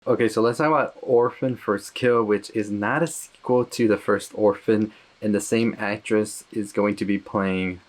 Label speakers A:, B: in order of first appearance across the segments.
A: Okay, so let's talk about Orphan First Kill, which is not a sequel to the first Orphan, and the same actress is going to be playing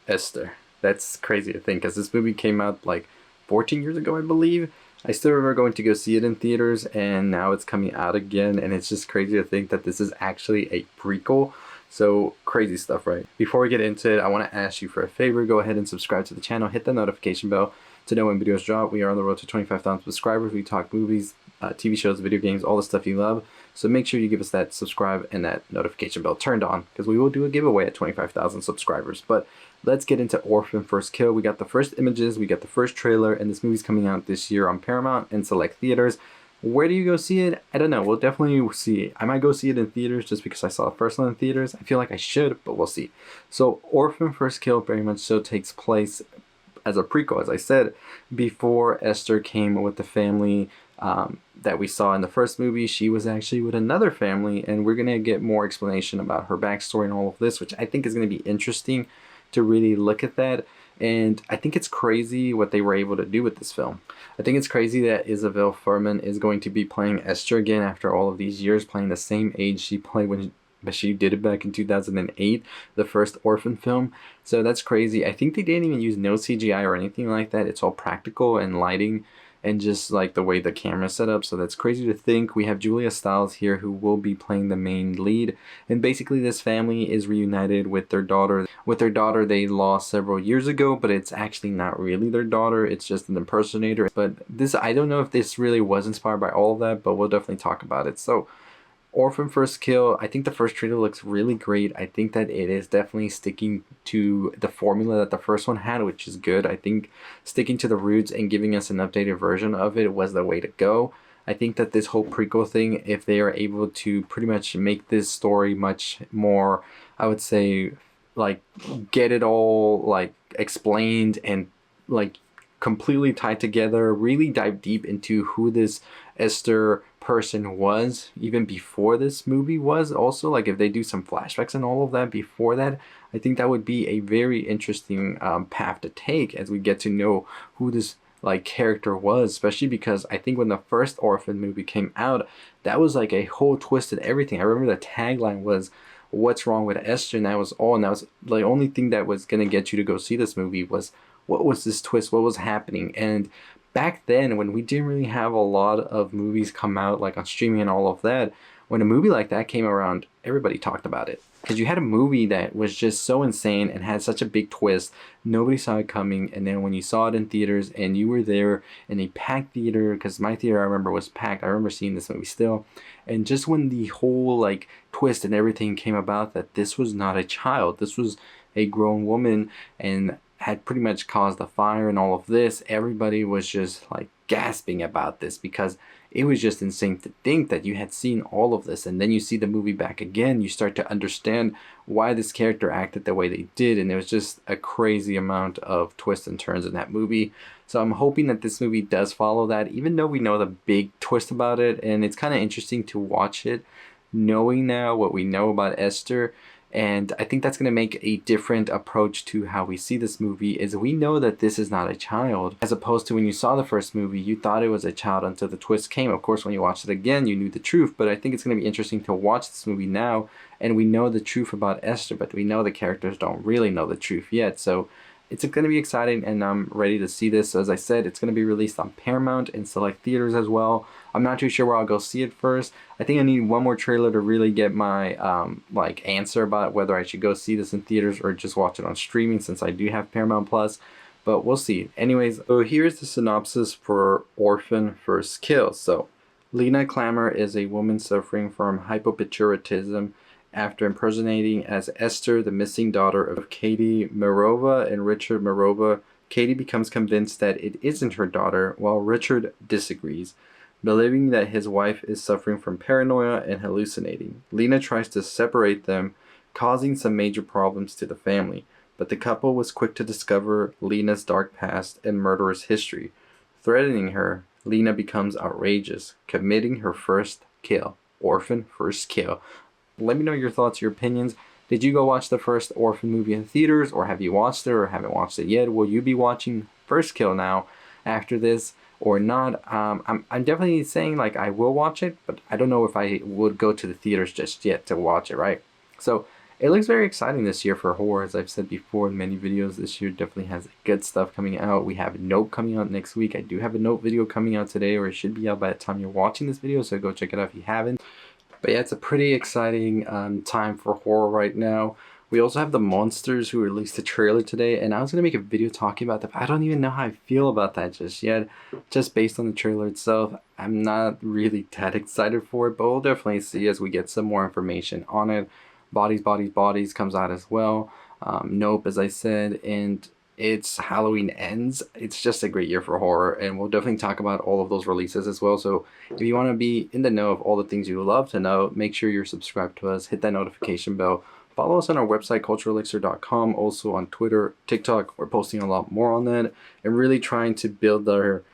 A: Esther. That's crazy to think, because this movie came out like 14 years ago, I believe. I still remember going to go see it in theaters, and now it's coming out again, and it's just crazy to think that this is actually a prequel. So crazy stuff, right? Before we get into it, I want to ask you for a favor. Go ahead and subscribe to the channel. Hit the notification bell to know when videos drop. We are on the road to 25,000 subscribers. We talk movies, TV shows, video games, all the stuff you love. So make sure you give us that subscribe and that notification bell turned on, because we will do a giveaway at 25,000 subscribers. But let's get into Orphan First Kill. We got the first images, we got the first trailer, and this movie's coming out this year on Paramount and select theaters. Where do you go see it? I don't know. We'll definitely see it. I might go see it in theaters just because I saw the first one in theaters. I feel like I should, but we'll see. So Orphan First Kill very much so takes place as a prequel, as I said, before Esther came with the family that we saw in the first movie. She was actually with another family, and we're going to get more explanation about her backstory and all of this, which I think is going to be interesting to really look at that. And I think it's crazy what they were able to do with this film. I think it's crazy that Isabelle Fuhrman is going to be playing Esther again after all of these years, playing the same age she played when she did it back in 2008, the first Orphan film. So that's crazy. I think they didn't even use no CGI or anything like that. It's all practical and lighting and just like the way the camera's set up. So that's crazy to think. We have Julia Stiles here, who will be playing the main lead, and basically this family is reunited with their daughter. With their daughter they lost several years ago, but it's actually not really their daughter, it's just an impersonator. But this, I don't know if this really was inspired by all of that, but we'll definitely talk about it. So Orphan First Kill, I think the first trailer looks really great. I think that it is definitely sticking to the formula that the first one had, which is good. I think sticking to the roots and giving us an updated version of it was the way to go. I think that this whole prequel thing, if they are able to pretty much make this story much more, I would say, like, get it all like explained and like completely tied together, really dive deep into who this Esther person was even before this movie was. Also, like, if they do some flashbacks and all of that before that, I think that would be a very interesting path to take as we get to know who this like character was, especially because I think when the first Orphan movie came out, that was like a whole twist and everything. I remember the tagline was, "What's wrong with Esther?" And that was all, and that was the only thing that was gonna get you to go see this movie was, what was this twist, what was happening. And back then, when we didn't really have a lot of movies come out like on streaming and all of that, when a movie like that came around, everybody talked about it, because you had a movie that was just so insane and had such a big twist, nobody saw it coming. And then when you saw it in theaters and you were there in a packed theater, because my theater I remember was packed, I remember seeing this movie still, and just when the whole like twist and everything came about, that this was not a child, this was a grown woman and had pretty much caused the fire and all of this, everybody was just like gasping about this, because it was just insane to think that you had seen all of this, and then you see the movie back again, you start to understand why this character acted the way they did, and there was just a crazy amount of twists and turns in that movie. So I'm hoping that this movie does follow that, even though we know the big twist about it, and it's kind of interesting to watch it knowing now what we know about Esther. And I think that's going to make a different approach to how we see this movie, is we know that this is not a child, as opposed to when you saw the first movie, you thought it was a child until the twist came. Of course, when you watched it again, you knew the truth, but I think it's going to be interesting to watch this movie now, and we know the truth about Esther, but we know the characters don't really know the truth yet. So it's going to be exciting, and I'm ready to see this. As I said, it's going to be released on Paramount and select theaters as well. I'm not too sure where I'll go see it first. I think I need one more trailer to really get my like answer about whether I should go see this in theaters or just watch it on streaming, since I do have Paramount Plus. But we'll see. Anyways, so here's the synopsis for Orphan First Kill. So Lena Clammer is a woman suffering from hypopituitarism. After impersonating as Esther, the missing daughter of Katie Mirova and Richard Mirova, Katie becomes convinced that it isn't her daughter, while Richard disagrees, believing that his wife is suffering from paranoia and hallucinating. Lena tries to separate them, causing some major problems to the family, but the couple was quick to discover Lena's dark past and murderous history. Threatening her, Lena becomes outrageous, committing her first kill. Orphan First Kill. Let me know your thoughts, your opinions. Did you go watch the first Orphan movie in theaters, or have you watched it or haven't watched it yet? Will you be watching First Kill now after this? or not. I'm definitely saying like I will watch it, but I don't know if I would go to the theaters just yet to watch it, right? So it looks very exciting this year for horror. As I've said before in many videos, this year definitely has good stuff coming out. We have Nope coming out next week. I do have a Nope video coming out today, or it should be out by the time you're watching this video, so go check it out if you haven't. But yeah, it's a pretty exciting time for horror right now. We also have the Monsters, who released a trailer today, and I was going to make a video talking about that, but I don't even know how I feel about that just yet. Just based on the trailer itself, I'm not really that excited for it, but we'll definitely see as we get some more information on it. Bodies, Bodies, Bodies comes out as well. Nope, as I said, and it's Halloween Ends. It's just a great year for horror, and we'll definitely talk about all of those releases as well. So if you want to be in the know of all the things you love to know, make sure you're subscribed to us, hit that notification bell. Follow us on our website, culturalelixir.com, also on Twitter, TikTok. We're posting a lot more on that and really trying to build our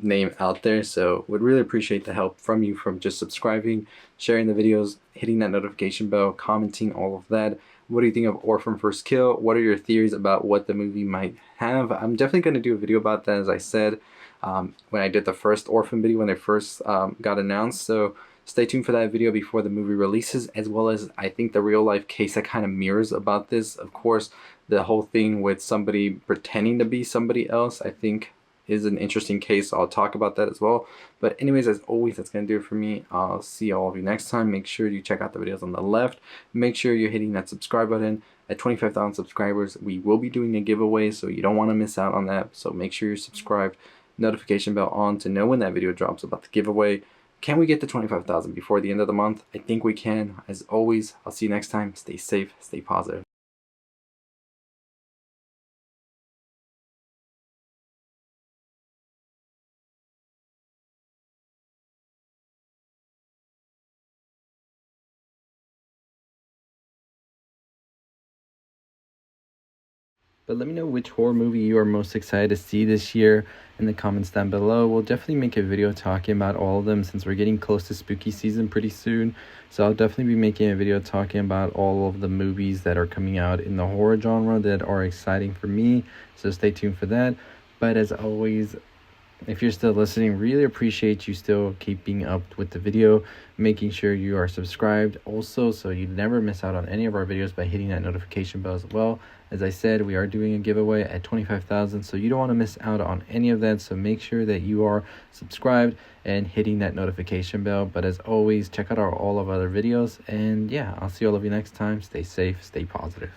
A: name out there. So would really appreciate the help from you, from just subscribing, sharing the videos, hitting that notification bell, commenting, all of that. What do you think of Orphan First Kill? What are your theories about what the movie might have? I'm definitely going to do a video about that, as I said, when I did the first Orphan video, when they first got announced. So stay tuned for that video before the movie releases, as well as I think the real life case that kind of mirrors about this. Of course, the whole thing with somebody pretending to be somebody else, I think is an interesting case. I'll talk about that as well. But anyways, as always, that's going to do it for me. I'll see all of you next time. Make sure you check out the videos on the left. Make sure you're hitting that subscribe button. At 25,000 subscribers, we will be doing a giveaway, so you don't want to miss out on that. So make sure you're subscribed, notification bell on to know when that video drops about the giveaway. Can we get to 25,000 before the end of the month? I think we can. As always, I'll see you next time. Stay safe, stay positive. But let me know which horror movie you are most excited to see this year in the comments down below. We'll definitely make a video talking about all of them, since we're getting close to spooky season pretty soon. So I'll definitely be making a video talking about all of the movies that are coming out in the horror genre that are exciting for me. So stay tuned for that. But as always, if you're still listening, really appreciate you still keeping up with the video, making sure you are subscribed also, so you never miss out on any of our videos by hitting that notification bell as well. As I said, we are doing a giveaway at 25,000, so you don't want to miss out on any of that. So make sure that you are subscribed and hitting that notification bell. But as always, check out all of our other videos, and yeah, I'll see all of you next time. Stay safe, stay positive.